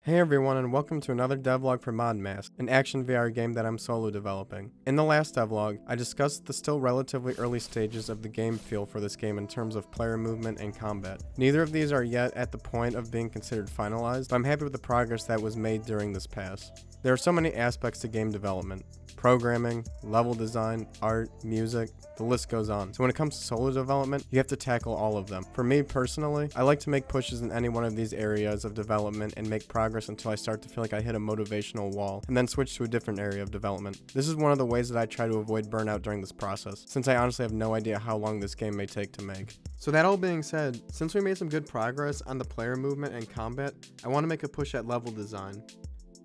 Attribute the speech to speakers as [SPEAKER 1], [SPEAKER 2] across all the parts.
[SPEAKER 1] Hey everyone, and welcome to another devlog for ModMask, an action VR game that I'm solo developing. In the last devlog, I discussed the still relatively early stages of the game feel for this game in terms of player movement and combat. Neither of these are yet at the point of being considered finalized, but I'm happy with the progress that was made during this pass. There are so many aspects to game development. Programming, level design, art, music, the list goes on. So when it comes to solo development, you have to tackle all of them. For me personally, I like to make pushes in any one of these areas of development and make progress until I start to feel like I hit a motivational wall, and then switch to a different area of development. This is one of the ways that I try to avoid burnout during this process, since I honestly have no idea how long this game may take to make. So that all being said, since we made some good progress on the player movement and combat, I want to make a push at level design.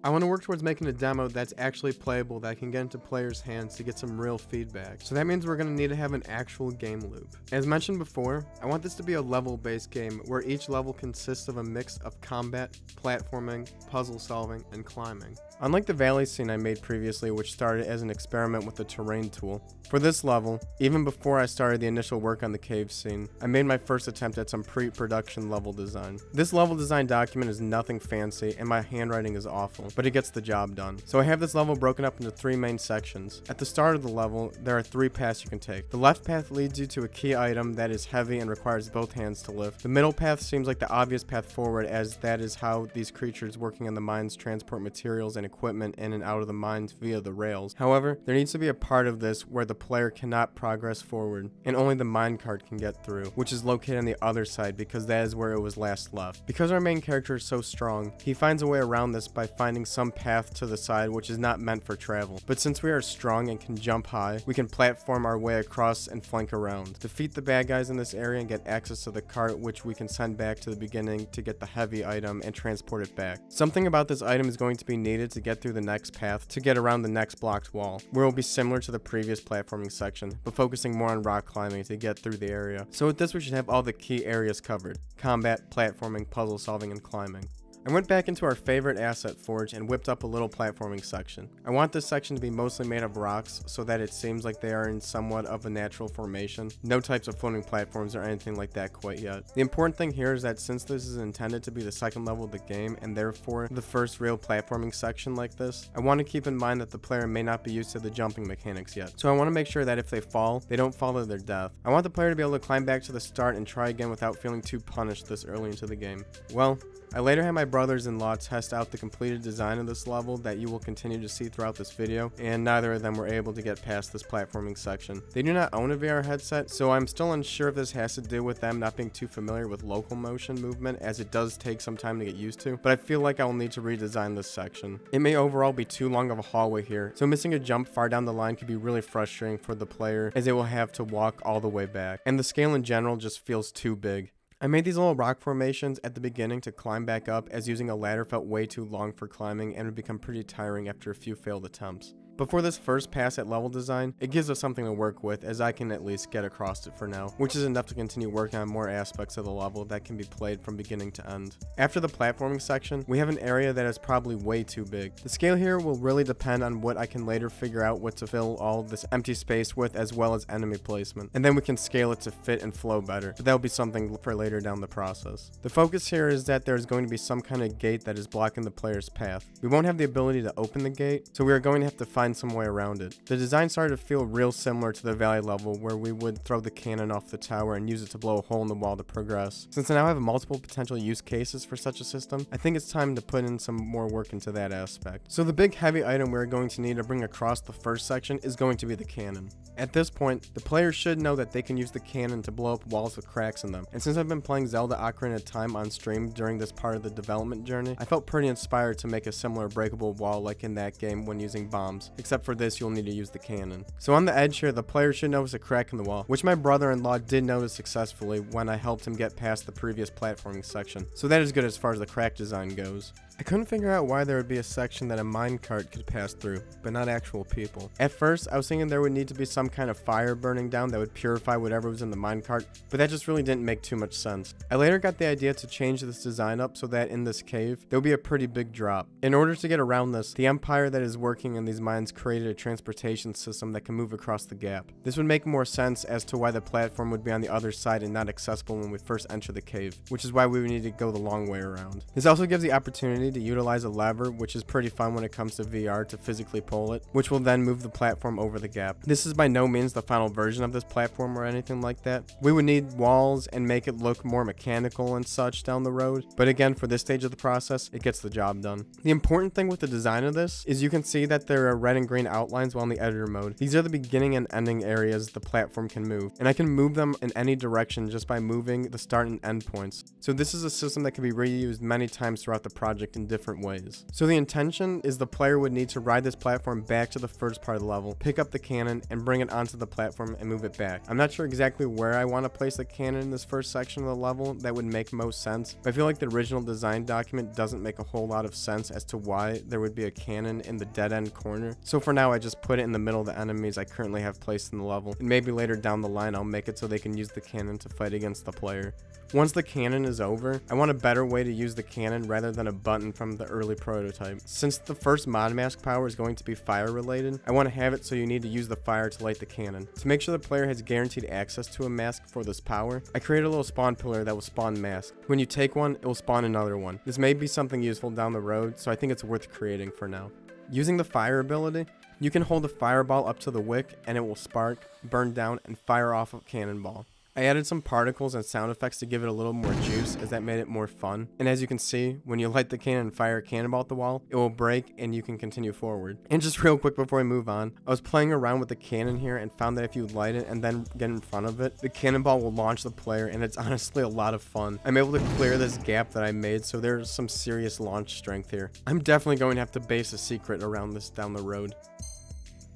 [SPEAKER 1] I want to work towards making a demo that's actually playable that can get into players' hands to get some real feedback. So that means we're going to need to have an actual game loop. As mentioned before, I want this to be a level-based game where each level consists of a mix of combat, platforming, puzzle solving, and climbing. Unlike the valley scene I made previously, which started as an experiment with the terrain tool, for this level, even before I started the initial work on the cave scene, I made my first attempt at some pre-production level design. This level design document is nothing fancy and my handwriting is awful, but it gets the job done. So I have this level broken up into 3 main sections. At the start of the level, there are 3 paths you can take. The left path leads you to a key item that is heavy and requires both hands to lift. The middle path seems like the obvious path forward, as that is how these creatures working in the mines transport materials and equipment in and out of the mines via the rails. However, there needs to be a part of this where the player cannot progress forward, and only the minecart can get through, which is located on the other side because that is where it was last left. Because our main character is so strong, he finds a way around this by finding some path to the side which is not meant for travel. But since we are strong and can jump high, we can platform our way across and flank around, defeat the bad guys in this area, and get access to the cart, which we can send back to the beginning to get the heavy item and transport it back. Something about this item is going to be needed to get through the next path to get around the next blocked wall, where it will be similar to the previous platforming section, but focusing more on rock climbing to get through the area. So with this we should have all the key areas covered: combat, platforming, puzzle solving, and climbing. I went back into our favorite asset forge and whipped up a little platforming section. I want this section to be mostly made of rocks so that it seems like they are in somewhat of a natural formation. No types of floating platforms or anything like that quite yet. The important thing here is that since this is intended to be the second level of the game and therefore the first real platforming section like this, I want to keep in mind that the player may not be used to the jumping mechanics yet. So I want to make sure that if they fall, they don't fall to their death. I want the player to be able to climb back to the start and try again without feeling too punished this early into the game. Well, I later had my brothers-in-law test out the completed design of this level that you will continue to see throughout this video, and neither of them were able to get past this platforming section. They do not own a VR headset, so I'm still unsure if this has to do with them not being too familiar with local motion movement, as it does take some time to get used to, but I feel like I will need to redesign this section. It may overall be too long of a hallway here, so missing a jump far down the line could be really frustrating for the player, as they will have to walk all the way back, and the scale in general just feels too big. I made these little rock formations at the beginning to climb back up, as using a ladder felt way too long for climbing and would become pretty tiring after a few failed attempts. But for this first pass at level design, it gives us something to work with, as I can at least get across it for now, which is enough to continue working on more aspects of the level that can be played from beginning to end. After the platforming section, we have an area that is probably way too big. The scale here will really depend on what I can later figure out what to fill all this empty space with, as well as enemy placement, and then we can scale it to fit and flow better, but that will be something for later down the process. The focus here is that there is going to be some kind of gate that is blocking the player's path. We won't have the ability to open the gate, so we are going to have to find some way around it. The design started to feel real similar to the valley level, where we would throw the cannon off the tower and use it to blow a hole in the wall to progress. Since I now have multiple potential use cases for such a system, I think it's time to put in some more work into that aspect. So the big heavy item we're going to need to bring across the first section is going to be the cannon. At this point, the player should know that they can use the cannon to blow up walls with cracks in them, and since I've been playing Zelda Ocarina of Time on stream during this part of the development journey, I felt pretty inspired to make a similar breakable wall like in that game when using bombs, except for this you'll need to use the cannon. So on the edge here, the player should notice a crack in the wall, which my brother-in-law did notice successfully when I helped him get past the previous platforming section, so that is good as far as the crack design goes. I couldn't figure out why there would be a section that a minecart could pass through, but not actual people. At first, I was thinking there would need to be some kind of fire burning down that would purify whatever was in the minecart, but that just really didn't make too much sense. I later got the idea to change this design up so that in this cave, there would be a pretty big drop. In order to get around this, the empire that is working in these mines designs created a transportation system that can move across the gap. This would make more sense as to why the platform would be on the other side and not accessible when we first enter the cave, which is why we would need to go the long way around. This also gives the opportunity to utilize a lever, which is pretty fun when it comes to VR, to physically pull it, which will then move the platform over the gap. This is by no means the final version of this platform or anything like that. We would need walls and make it look more mechanical and such down the road, but again, for this stage of the process, it gets the job done. The important thing with the design of this is you can see that there are red and green outlines while in the editor mode. These are the beginning and ending areas the platform can move, and I can move them in any direction just by moving the start and end points. So this is a system that can be reused many times throughout the project in different ways. So the intention is the player would need to ride this platform back to the first part of the level, pick up the cannon, and bring it onto the platform and move it back. I'm not sure exactly where I want to place the cannon in this first section of the level that would make most sense, but I feel like the original design document doesn't make a whole lot of sense as to why there would be a cannon in the dead end corner. So for now, I just put it in the middle of the enemies I currently have placed in the level, and maybe later down the line I'll make it so they can use the cannon to fight against the player. Once the cannon is over, I want a better way to use the cannon rather than a button from the early prototype. Since the first mod mask power is going to be fire related, I want to have it so you need to use the fire to light the cannon. To make sure the player has guaranteed access to a mask for this power, I created a little spawn pillar that will spawn masks. When you take one, it will spawn another one. This may be something useful down the road, so I think it's worth creating for now. Using the fire ability, you can hold a fireball up to the wick and it will spark, burn down, and fire off a cannonball. I added some particles and sound effects to give it a little more juice, as that made it more fun. And as you can see, when you light the cannon and fire a cannonball at the wall, it will break and you can continue forward. And just real quick before I move on, I was playing around with the cannon here and found that if you light it and then get in front of it, the cannonball will launch the player, and it's honestly a lot of fun. I'm able to clear this gap that I made, so there's some serious launch strength here. I'm definitely going to have to base a secret around this down the road.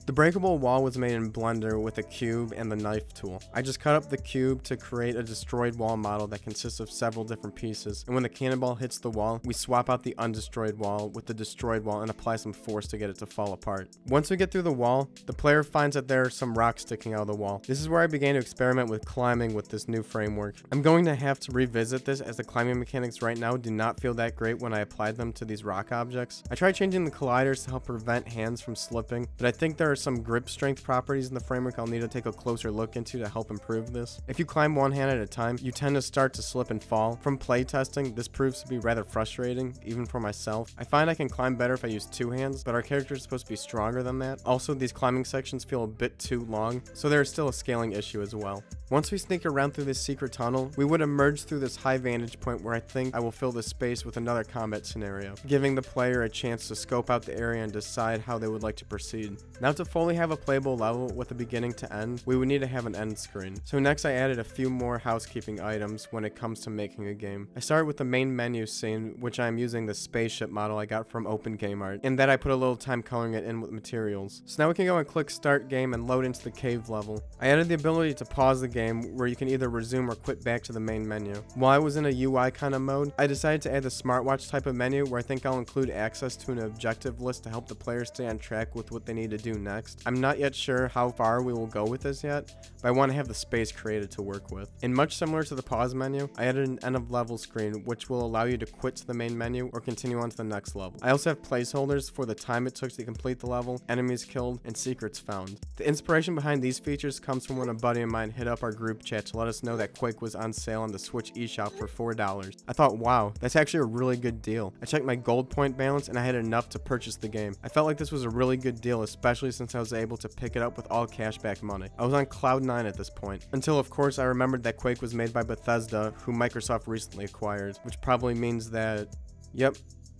[SPEAKER 1] The breakable wall was made in Blender with a cube and the knife tool. I just cut up the cube to create a destroyed wall model that consists of several different pieces, and when the cannonball hits the wall, we swap out the undestroyed wall with the destroyed wall and apply some force to get it to fall apart. Once we get through the wall, the player finds that there are some rocks sticking out of the wall. This is where I began to experiment with climbing with this new framework. I'm going to have to revisit this, as the climbing mechanics right now do not feel that great when I applied them to these rock objects. I tried changing the colliders to help prevent hands from slipping, but I think there are some grip strength properties in the framework I'll need to take a closer look into to help improve this. If you climb one hand at a time, you tend to start to slip and fall. From playtesting, this proves to be rather frustrating, even for myself. I find I can climb better if I use two hands, but our character is supposed to be stronger than that. Also, these climbing sections feel a bit too long, so there is still a scaling issue as well. Once we sneak around through this secret tunnel, we would emerge through this high vantage point where I think I will fill this space with another combat scenario, giving the player a chance to scope out the area and decide how they would like to proceed. Now, to fully have a playable level with a beginning to end, we would need to have an end screen. So next I added a few more housekeeping items when it comes to making a game. I started with the main menu scene, which I am using the spaceship model I got from OpenGameArt, and that I put a little time coloring it in with materials. So now we can go and click start game and load into the cave level. I added the ability to pause the game, where you can either resume or quit back to the main menu. While I was in a UI kind of mode, I decided to add the smartwatch type of menu, where I think I'll include access to an objective list to help the player stay on track with what they need to do next. I'm not yet sure how far we will go with this yet, but I want to have the space created to work with. And much similar to the pause menu, I added an end of level screen, which will allow you to quit to the main menu or continue on to the next level. I also have placeholders for the time it took to complete the level, enemies killed, and secrets found. The inspiration behind these features comes from when a buddy of mine hit up our group chat to let us know that Quake was on sale on the Switch eShop for $4. I thought, wow, that's actually a really good deal. I checked my gold point balance and I had enough to purchase the game. I felt like this was a really good deal, especially since I was able to pick it up with all cashback money. I was on cloud 9 at this point, until of course I remembered that Quake was made by Bethesda, who Microsoft recently acquired, which probably means that, yep,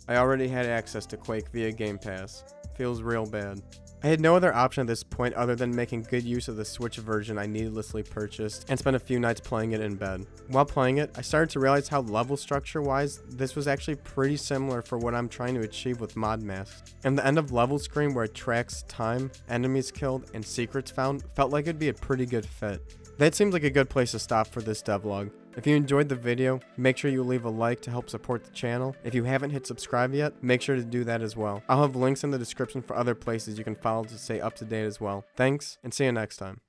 [SPEAKER 1] I already had access to Quake via Game Pass. Feels real bad. I had no other option at this point other than making good use of the Switch version I needlessly purchased and spent a few nights playing it in bed. While playing it, I started to realize how level structure wise, this was actually pretty similar for what I'm trying to achieve with mod masks. And the end of level screen where it tracks time, enemies killed, and secrets found felt like it'd be a pretty good fit. That seems like a good place to stop for this devlog. If you enjoyed the video, make sure you leave a like to help support the channel. If you haven't hit subscribe yet, make sure to do that as well. I'll have links in the description for other places you can follow to stay up to date as well. Thanks, and see you next time.